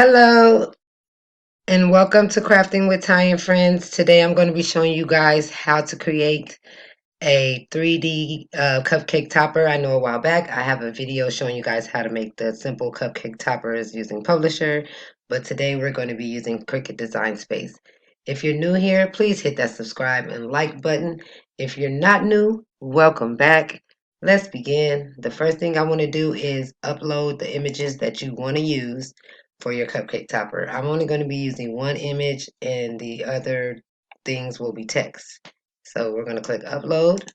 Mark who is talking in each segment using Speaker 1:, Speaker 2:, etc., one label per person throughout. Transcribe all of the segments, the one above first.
Speaker 1: Hello and welcome to Crafting with Ty and Friends. Today I'm going to be showing you guys how to create a 3D cupcake topper. I know a while back I have a video showing you guys how to make the simple cupcake toppers using Publisher, but today we're going to be using Cricut Design Space. If you're new here, please hit that subscribe and like button. If you're not new, welcome back. Let's begin. The first thing I want to do is upload the images that you want to use for your cupcake topper. I'm only going to be using one image and the other things will be text. So we're going to click upload.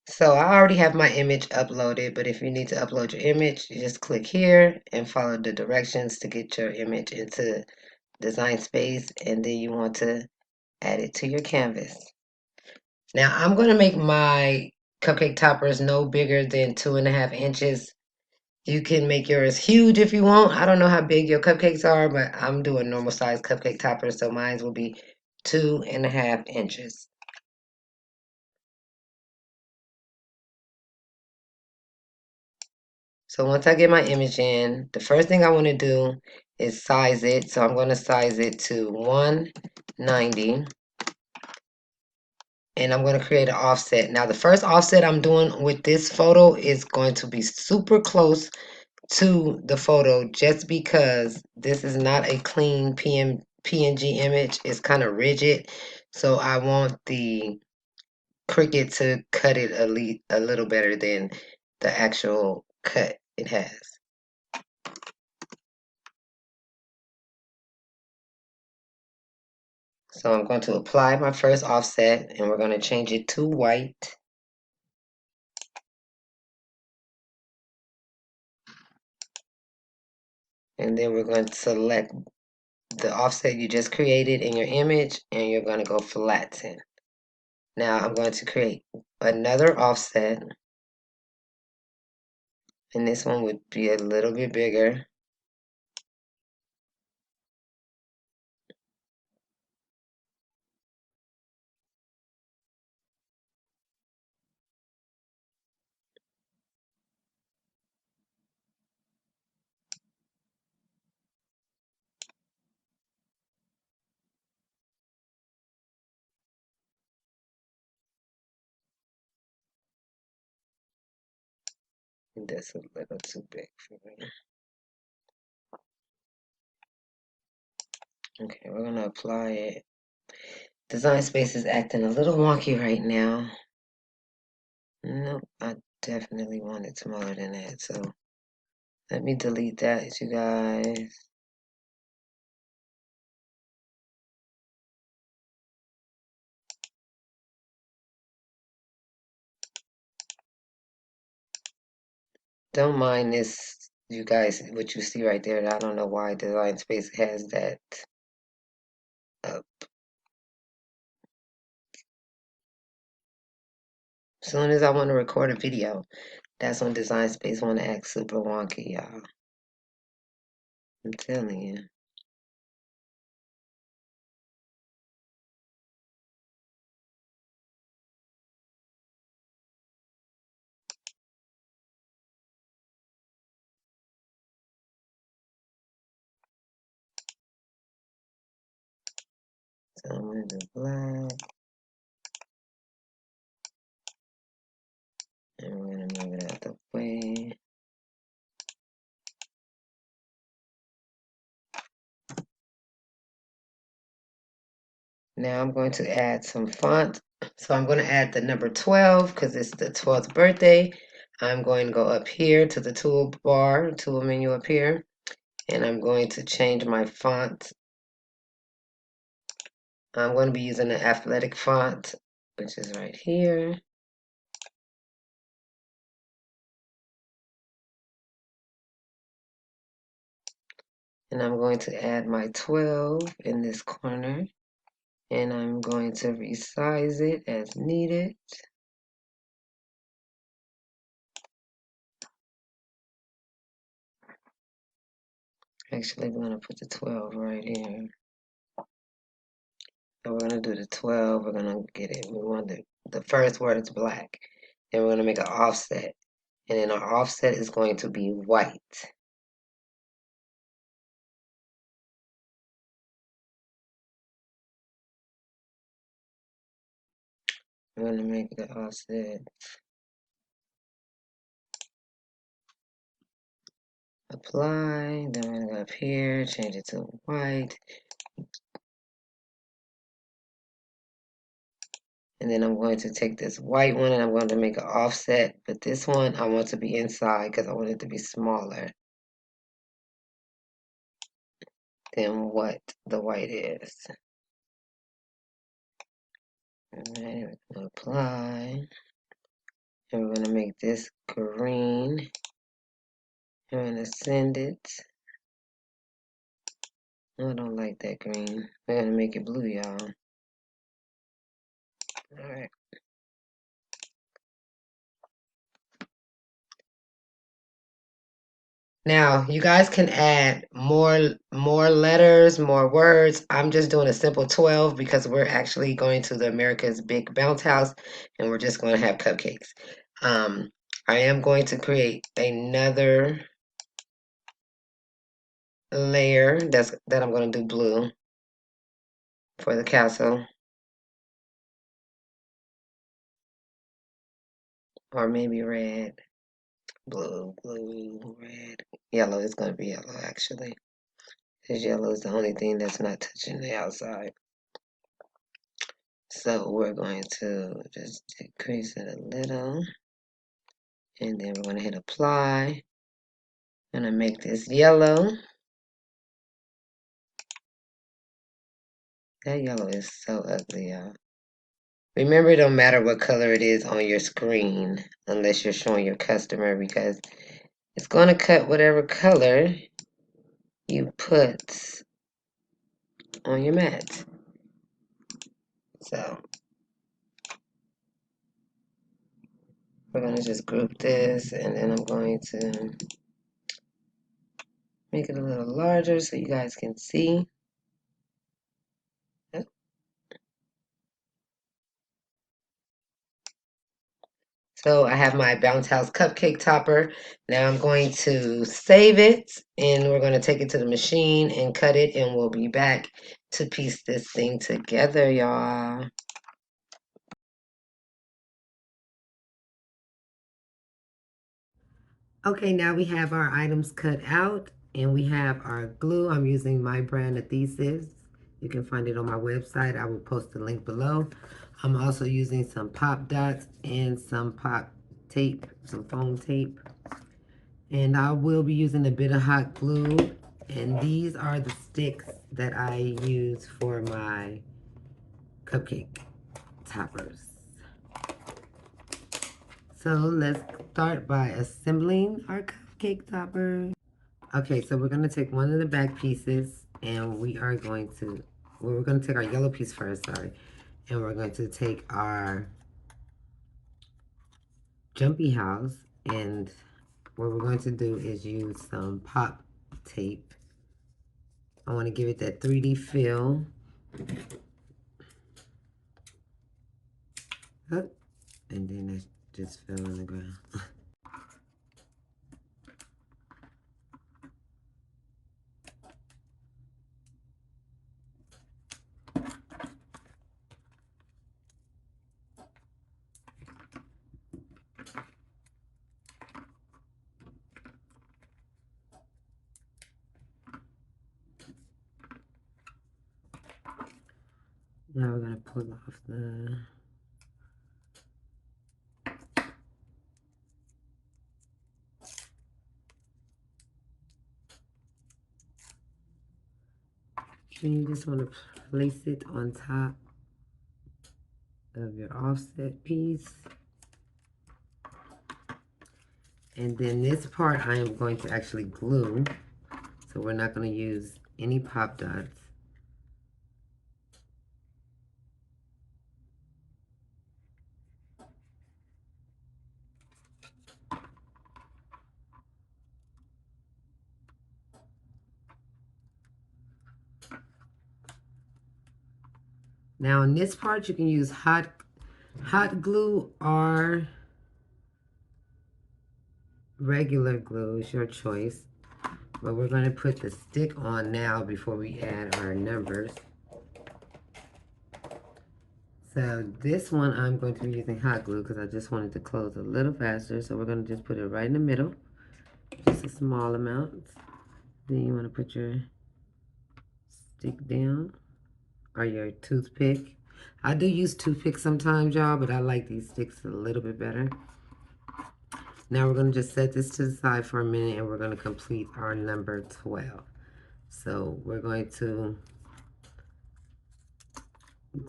Speaker 1: So I already have my image uploaded, but if you need to upload your image, you just click here and follow the directions to get your image into Design Space, and then you want to add it to your canvas. Now I'm going to make my cupcake toppers no bigger than 2.5 inches. You can make yours huge if you want. I don't know how big your cupcakes are, but I'm doing normal size cupcake toppers, so mine will be 2.5 inches. So once I get my image in, the first thing I want to do is size it. So I'm going to size it to 190. And I'm going to create an offset. Now the first offset I'm doing with this photo is going to be super close to the photo just because this is not a clean PNG image. It's kind of rigid. So I want the Cricut to cut it a little better than the actual cut it has. So I'm going to apply my first offset and we're going to change it to white. And then we're going to select the offset you just created in your image and you're going to go flatten. Now I'm going to create another offset, and this one would be a little bit bigger. And that's a little too big for me. Okay, we're going to apply it. Design Space is acting a little wonky right now. Nope, I definitely want it smaller than that. So let me delete that, you guys. Don't mind this, you guys, what you see right there. I don't know why Design Space has that up. As soon as I want to record a video, that's when Design Space want to act super wonky, y'all. I'm telling you. So I'm going to do black. And we're going to move it out the way. Now I'm going to add some font. So I'm going to add the number 12 because it's the 12th birthday. I'm going to go up here to the toolbar, tool menu up here, and I'm going to change my font. I'm going to be using the athletic font, which is right here. And I'm going to add my 12 in this corner. And I'm going to resize it as needed. Actually, we're going to put the 12 right here. So we're going to do the 12. We're going to get it. We want the first word is black. Then we're going to make an offset. And then our offset is going to be white. I'm going to make the offset. Apply. Then we're going to go up here, change it to white. And then I'm going to take this white one and I'm going to make an offset. But this one I want to be inside because I want it to be smaller than what the white is. Alright, we're going to apply. And we're going to make this green. I'm going to send it. I don't like that green. We're going to make it blue, y'all. Alright. Now, you guys can add more letters, more words. I'm just doing a simple 12 because we're actually going to the America's Big Bounce House and we're just going to have cupcakes. I am going to create another layer that I'm going to do blue for the castle. Or maybe red. Blue, red. Yellow is going to be yellow actually. Because yellow is the only thing that's not touching the outside. So we're going to just decrease it a little. And then we're going to hit apply. I'm going to make this yellow. That yellow is so ugly, y'all. Remember, it don't matter what color it is on your screen unless you're showing your customer because it's going to cut whatever color you put on your mat. So we're going to just group this and then I'm going to make it a little larger so you guys can see. So I have my Bounce House cupcake topper. Now I'm going to save it and we're going to take it to the machine and cut it and we'll be back to piece this thing together, y'all. Okay, now we have our items cut out and we have our glue. I'm using my brand Adhesives. You can find it on my website. I will post the link below. I'm also using some pop dots and some pop tape, some foam tape. And I will be using a bit of hot glue. And these are the sticks that I use for my cupcake toppers. So let's start by assembling our cupcake topper. Okay, so we're going to take one of the back pieces and we're going to take our yellow piece first, sorry. And we're going to take our jumpy house and what we're going to do is use some pop tape. I want to give it that 3D feel. Oh, and then that just fell on the ground. Now we're going to pull off the... And you just want to place it on top of your offset piece. And then this part I am going to actually glue. So we're not going to use any pop dots. Now in this part, you can use hot glue or regular glue, is your choice. But we're going to put the stick on now before we add our numbers. So this one I'm going to be using hot glue because I just wanted to close a little faster. So we're going to just put it right in the middle, just a small amount. Then you want to put your stick down or your toothpick. I do use toothpicks sometimes, y'all, but I like these sticks a little bit better. Now we're going to just set this to the side for a minute and we're going to complete our number 12. So we're going to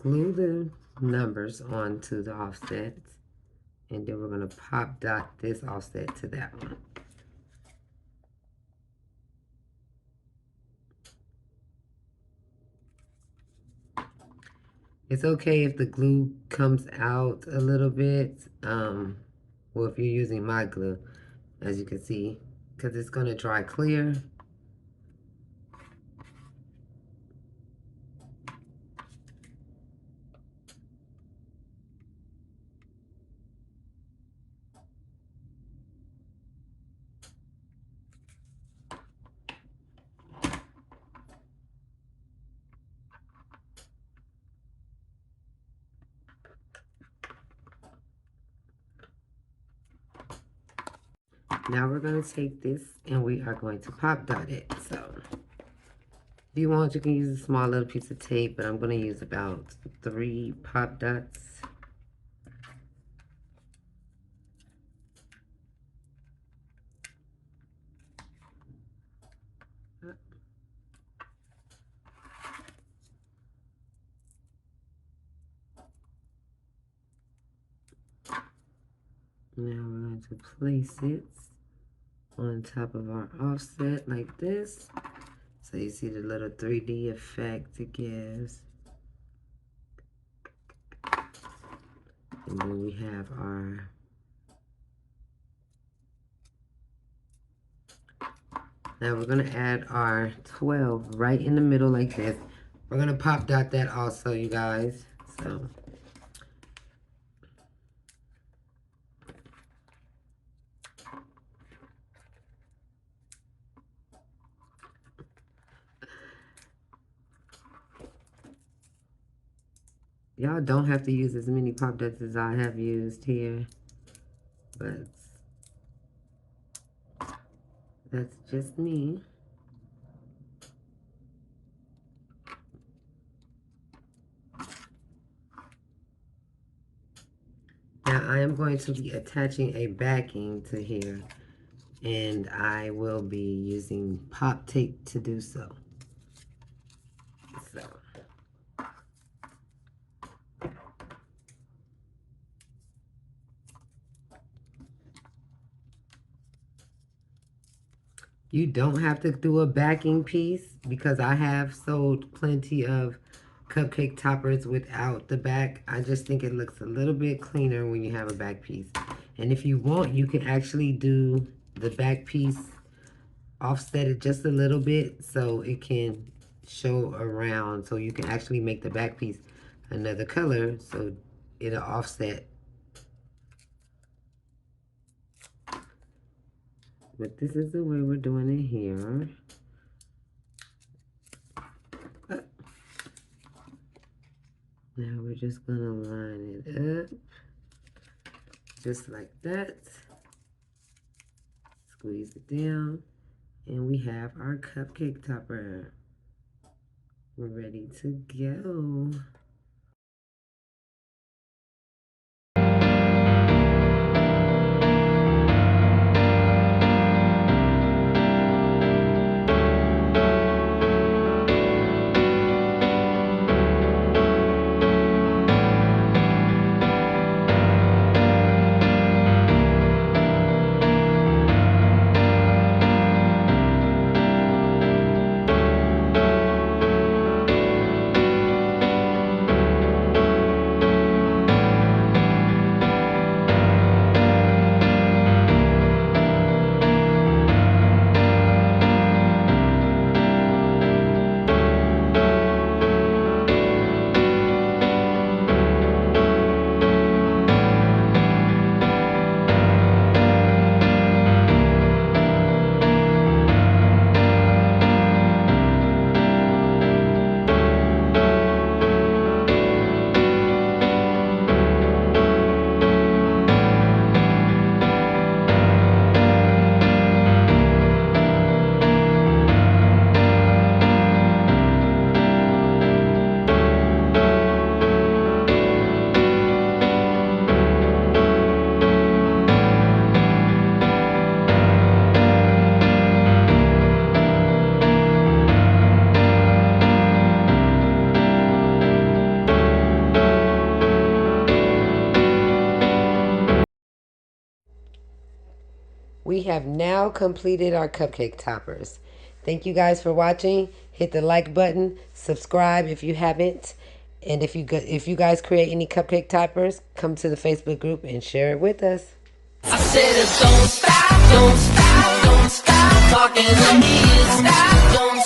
Speaker 1: glue the numbers onto the offset, and then we're going to pop dot this offset to that one. It's okay if the glue comes out a little bit, well, if you're using my glue, as you can see, because it's going to dry clear. Now we're going to take this and we are going to pop dot it. So if you want, you can use a small little piece of tape, but I'm going to use about 3 pop dots. Now we're going to place it on top of our offset like this. So you see the little 3D effect it gives. And then we have our now we're going to add our 12 right in the middle like this. We're going to pop dot that also, you guys. So y'all don't have to use as many pop dots as I have used here, but that's just me. Now I am going to be attaching a backing to here, and I will be using pop tape to do so. So you don't have to do a backing piece because I have sold plenty of cupcake toppers without the back. I just think it looks a little bit cleaner when you have a back piece. And if you want, you can actually do the back piece, offset it just a little bit so it can show around, so you can actually make the back piece another color so it'll offset. But this is the way we're doing it here. Now we're just gonna line it up just like that. Squeeze it down, and we have our cupcake topper. We're ready to go. we have now completed our cupcake toppers. Thank you guys for watching. Hit the like button, subscribe if you haven't, and if you guys create any cupcake toppers, come to the Facebook group and share it with us.
Speaker 2: I said, don't stop, don't stop, don't stop talking to me. Stop, don't